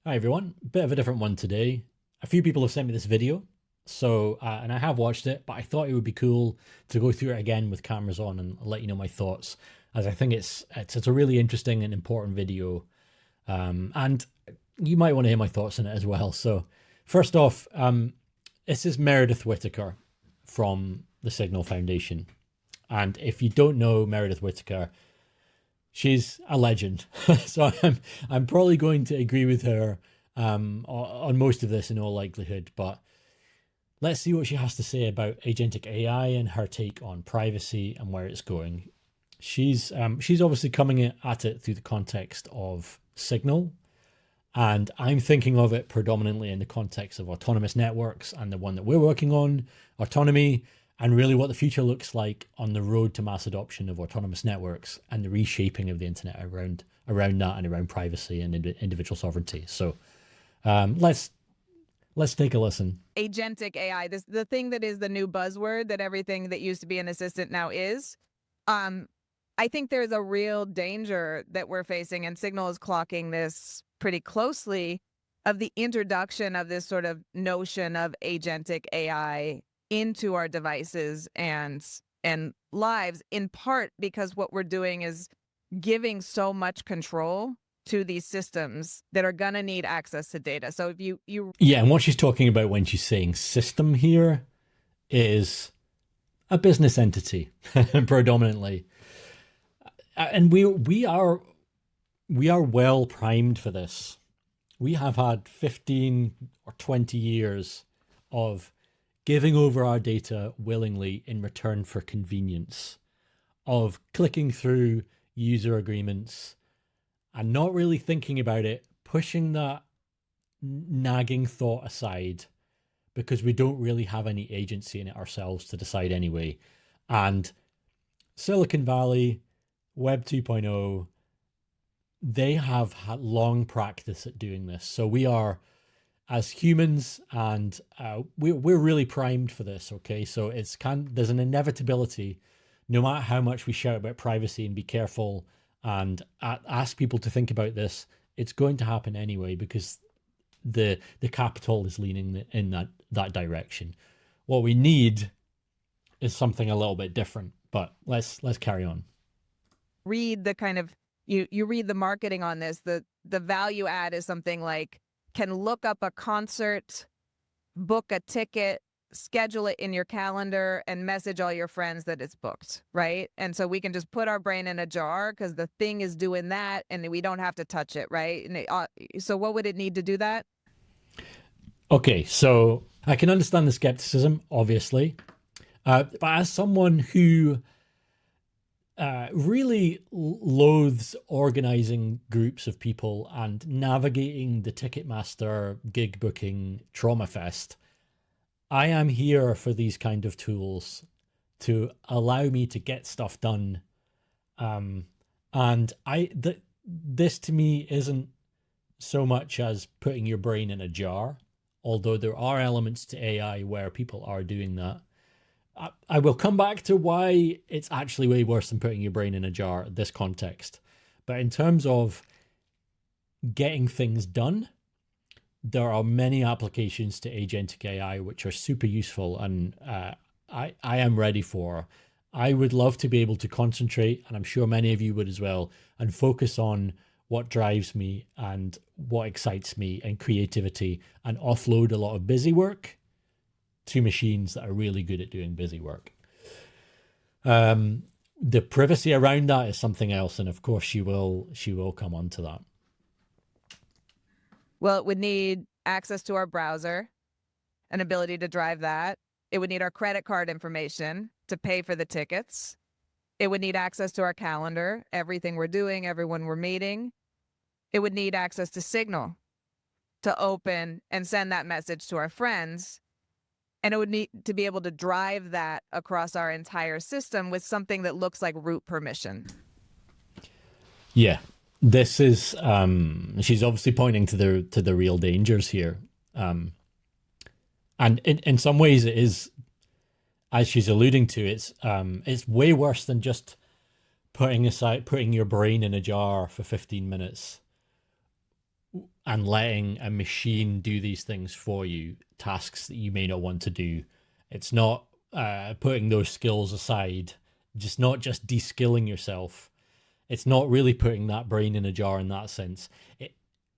Hi everyone, bit of a different one today. A few people have sent me this video, and I have watched it, but I thought it would be cool to go through it again with cameras on and let you know my thoughts, as I think it's a really interesting and important video, and you might want to hear my thoughts on it as well. So, first off, this is Meredith Whittaker from the Signal Foundation, and if you don't know Meredith Whittaker, she's a legend. So I'm probably going to agree with her on most of this in all likelihood. But let's see what she has to say about agentic AI and her take on privacy and where it's going. She's obviously coming at it through the context of Signal, and I'm thinking of it predominantly in the context of autonomous networks and the one that we're working on, Autonomi, and really what the future looks like on the road to mass adoption of autonomous networks and the reshaping of the internet around that and around privacy and individual sovereignty. So let's take a listen. Agentic AI, the thing that is the new buzzword that everything that used to be an assistant now is. I think there's a real danger that we're facing, and Signal is clocking this pretty closely, of the introduction of this sort of notion of agentic AI into our devices and lives, in part because what we're doing is giving so much control to these systems that are going to need access to data. So if you Yeah, and what she's talking about when she's saying system here is a business entity predominantly. And we are well primed for this. We have had 15 or 20 years of giving over our data willingly in return for convenience, of clicking through user agreements and not really thinking about it, pushing that nagging thought aside because we don't really have any agency in it ourselves to decide anyway. And Silicon Valley, Web 2.0, they have had long practice at doing this. So we are, as humans, and we're really primed for this. Okay, so there's an inevitability, no matter how much we shout about privacy and be careful and ask people to think about this, it's going to happen anyway because the capital is leaning in that direction. What we need is something a little bit different. But let's carry on. read the kind of you read the marketing on this, the value add is something like can look up a concert, book a ticket, schedule it in your calendar, and message all your friends that it's booked, right? And so we can just put our brain in a jar because the thing is doing that and we don't have to touch it, right? So what would it need to do that? Okay, so I can understand the skepticism, obviously, but as someone who really loathes organizing groups of people and navigating the Ticketmaster gig booking trauma fest, I am here for these kind of tools to allow me to get stuff done. Um, and this to me isn't so much as putting your brain in a jar, although there are elements to AI where people are doing that. I will come back to why it's actually way worse than putting your brain in a jar, this context. But in terms of getting things done, there are many applications to agentic AI which are super useful, and I am ready for. I would love to be able to concentrate, and I'm sure many of you would as well, and focus on what drives me and what excites me and creativity, and offload a lot of busy work to machines that are really good at doing busy work. The privacy around that is something else, and of course she will come on to that. Well, it would need access to our browser, an ability to drive that. It would need our credit card information to pay for the tickets. It would need access to our calendar, everything we're doing, everyone we're meeting. It would need access to Signal to open and send that message to our friends. And it would need to be able to drive that across our entire system with something that looks like root permission. Yeah, this is she's obviously pointing to the real dangers here, and in some ways it is, as she's alluding to, it's way worse than just putting your brain in a jar for 15 minutes. and letting a machine do these things for you, tasks that you may not want to do. It's not putting those skills aside, just not just de-skilling yourself. It's not really putting that brain in a jar in that sense.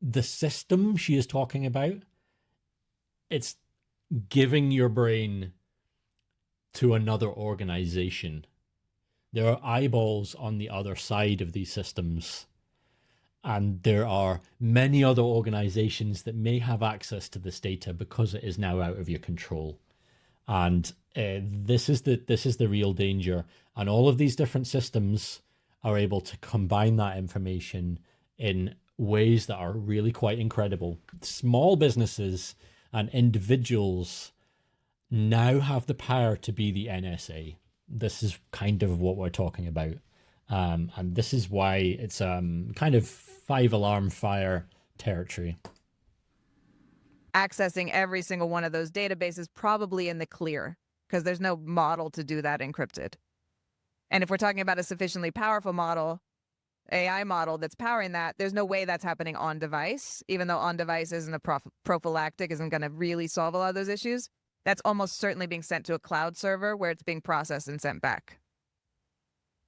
The system she is talking about, it's giving your brain to another organization. There are eyeballs on the other side of these systems, and there are many other organizations that may have access to this data because it is now out of your control. And this is the real danger. And all of these different systems are able to combine that information in ways that are really quite incredible. Small businesses and individuals now have the power to be the NSA. This is kind of what we're talking about. And this is why it's kind of 5-alarm fire territory. Accessing every single one of those databases probably in the clear, because there's no model to do that encrypted. And if we're talking about a sufficiently powerful model, AI model that's powering that, there's no way that's happening on device, even though on device isn't a prophylactic, isn't going to really solve a lot of those issues. That's almost certainly being sent to a cloud server where it's being processed and sent back.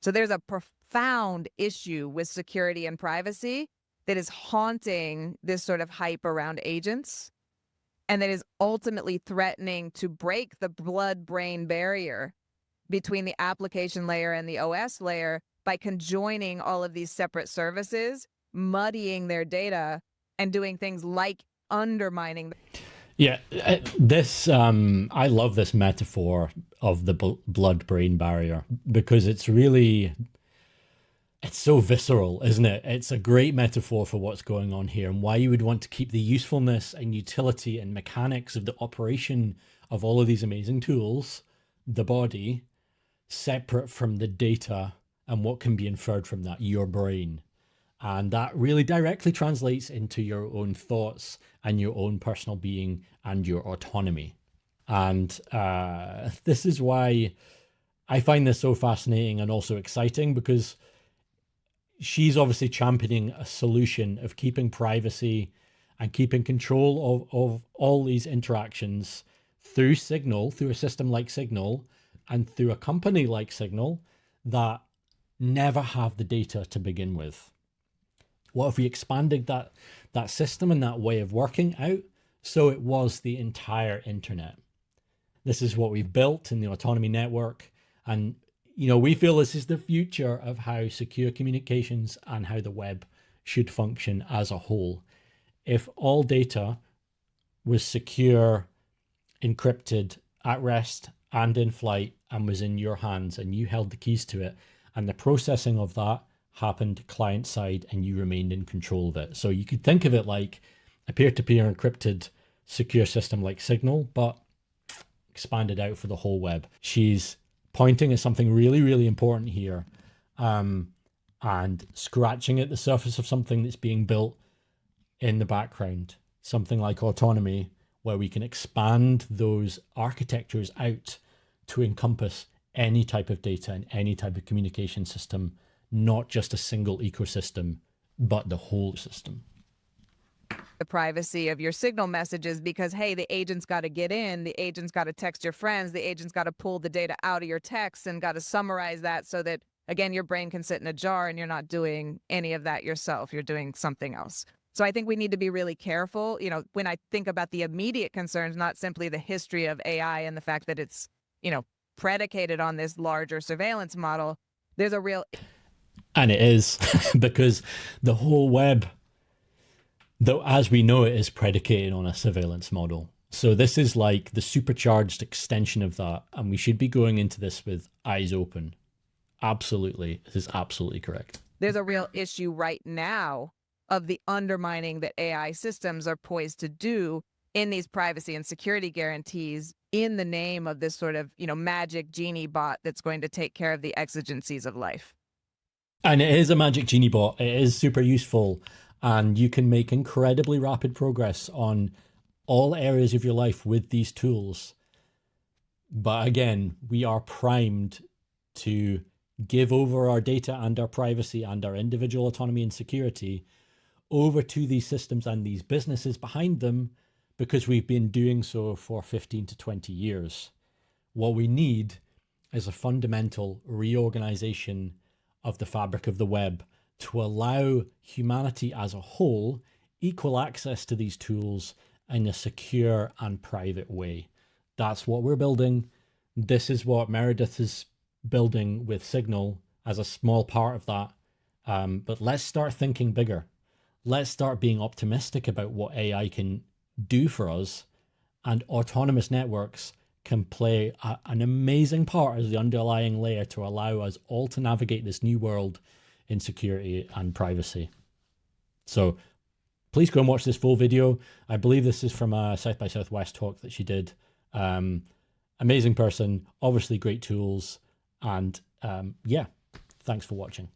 So there's a profound issue with security and privacy that is haunting this sort of hype around agents, and that is ultimately threatening to break the blood-brain barrier between the application layer and the OS layer by conjoining all of these separate services, muddying their data, and doing things like undermining. Yeah, I love this metaphor of the blood-brain barrier because it's so visceral, isn't it? It's a great metaphor for what's going on here and why you would want to keep the usefulness and utility and mechanics of the operation of all of these amazing tools, the body, separate from the data and what can be inferred from that, your brain. And that really directly translates into your own thoughts and your own personal being and your autonomy. And this is why I find this so fascinating and also exciting, because she's obviously championing a solution of keeping privacy and keeping control of all these interactions through Signal, through a system like Signal, and through a company like Signal that never have the data to begin with. What if we expanded that system and that way of working out so it was the entire internet? This is what we've built in the Autonomi network. And, we feel this is the future of how secure communications and how the web should function as a whole. If all data was secure, encrypted, at rest and in flight, and was in your hands and you held the keys to it, and the processing of that happened client side and you remained in control of it. So you could think of it like a peer-to-peer encrypted secure system like Signal, but expanded out for the whole web. She's pointing at something really, really important here, and scratching at the surface of something that's being built in the background, something like Autonomi, where we can expand those architectures out to encompass any type of data and any type of communication system, not just a single ecosystem, but the whole system. The privacy of your Signal messages, because, hey, the agent's got to get in, the agent's got to text your friends, the agent's got to pull the data out of your texts and got to summarize that so that, again, your brain can sit in a jar and you're not doing any of that yourself. You're doing something else. So I think we need to be really careful, when I think about the immediate concerns, not simply the history of AI and the fact that it's, predicated on this larger surveillance model. There's a real... And it is, because the whole web, though as we know it, is predicated on a surveillance model. So this is like the supercharged extension of that, and we should be going into this with eyes open. Absolutely. This is absolutely correct. There's a real issue right now of the undermining that AI systems are poised to do in these privacy and security guarantees in the name of this sort of, magic genie bot that's going to take care of the exigencies of life. And it is a magic genie bot. It is super useful, and you can make incredibly rapid progress on all areas of your life with these tools. But again, we are primed to give over our data and our privacy and our individual autonomy and security over to these systems and these businesses behind them because we've been doing so for 15 to 20 years. What we need is a fundamental reorganization of the fabric of the web to allow humanity as a whole equal access to these tools in a secure and private way. That's what we're building. This is what Meredith is building with Signal as a small part of that. But let's start thinking bigger. Let's start being optimistic about what AI can do for us, and autonomous networks can play an amazing part as the underlying layer to allow us all to navigate this new world in security and privacy. So please go and watch this full video. I believe this is from a South by Southwest talk that she did. Amazing person, obviously great tools, and yeah, thanks for watching.